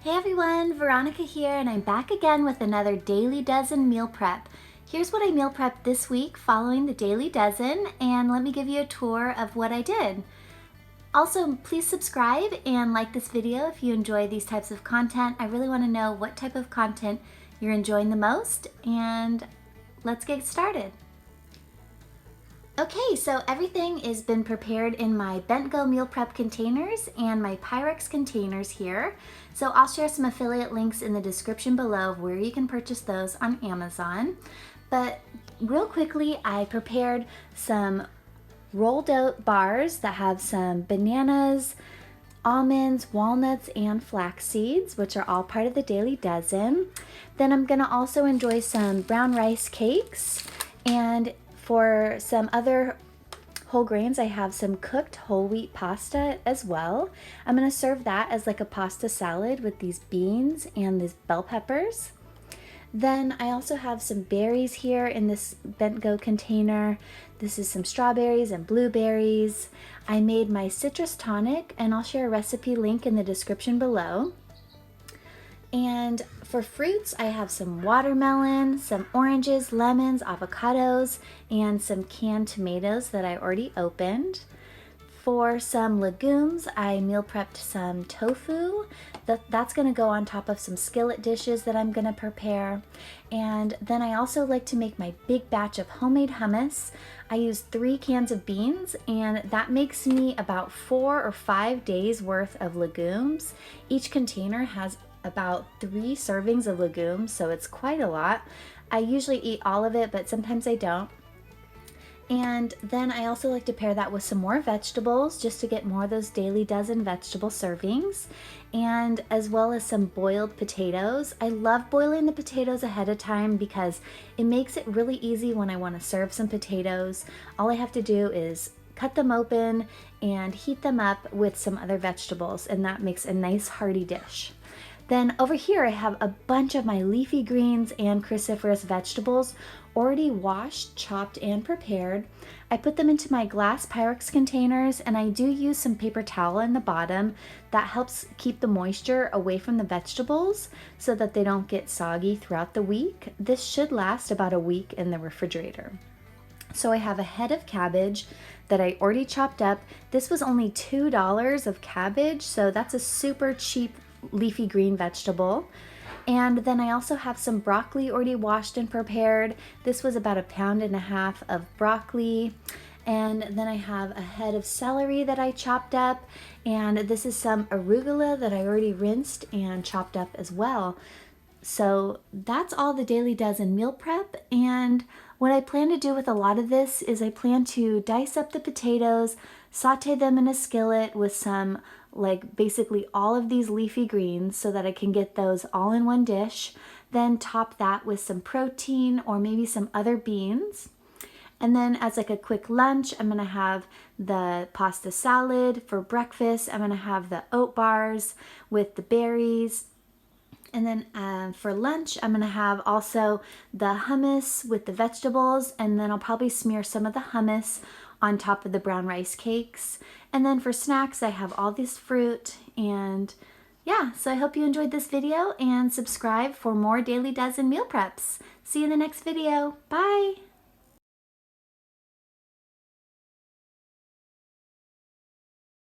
Hey everyone, Veronica here, and I'm back again with another Daily Dozen meal prep. Here's what I meal prepped this week following the Daily Dozen, and let me give you a tour of what I did. Also, please subscribe and like this video if you enjoy these types of content. I really want to know what type of content you're enjoying the most, and let's get started. Okay, so everything has been prepared in my Bent Go meal prep containers and my Pyrex containers here. So I'll share some affiliate links in the description below of where you can purchase those on Amazon. But real quickly, I prepared some rolled oat bars that have some bananas, almonds, walnuts, and flax seeds, which are all part of the Daily Dozen. Then I'm gonna also enjoy some brown rice cakes, and for some other whole grains, I have some cooked whole wheat pasta as well. I'm gonna serve that as like a pasta salad with these beans and these bell peppers. Then I also have some berries here in this Bent Go container. This is some strawberries and blueberries. I made my citrus tonic, and I'll share a recipe link in the description below. And for fruits, I have some watermelon, some oranges, lemons, avocados, and some canned tomatoes that I already opened. For some legumes, I meal prepped some tofu. That's gonna go on top of some skillet dishes that I'm gonna prepare. And then I also like to make my big batch of homemade hummus. I use 3 cans of beans, and that makes me about 4 or 5 days worth of legumes. Each container has about 3 servings of legumes, so it's quite a lot. I usually eat all of it, but sometimes I don't. And then I also like to pair that with some more vegetables just to get more of those Daily Dozen vegetable servings, and as well as some boiled potatoes. I love boiling the potatoes ahead of time because it makes it really easy when I want to serve some potatoes. All I have to do is cut them open and heat them up with some other vegetables, and that makes a nice hearty dish. Then over here I have a bunch of my leafy greens and cruciferous vegetables already washed, chopped, and prepared. I put them into my glass Pyrex containers, and I do use some paper towel in the bottom. That helps keep the moisture away from the vegetables so that they don't get soggy throughout the week. This should last about a week in the refrigerator. So I have a head of cabbage that I already chopped up. This was only $2 of cabbage, so that's a super cheap leafy green vegetable. And then I also have some broccoli already washed and prepared. This was about 1.5 pounds of broccoli. And then I have a head of celery that I chopped up, and this is some arugula that I already rinsed and chopped up as well. So that's all the Daily Dozen meal prep. And what I plan to do with a lot of this is I plan to dice up the potatoes, saute them in a skillet with some, like basically all of these leafy greens so that I can get those all in one dish. Then top that with some protein or maybe some other beans. And then as like a quick lunch, I'm gonna have the pasta salad. For breakfast, I'm gonna have the oat bars with the berries. And then for lunch, I'm gonna have also the hummus with the vegetables, and then I'll probably smear some of the hummus on top of the brown rice cakes. And then for snacks, I have all this fruit. And yeah, so I hope you enjoyed this video, and subscribe for more Daily Dozen meal preps. See you in the next video. Bye.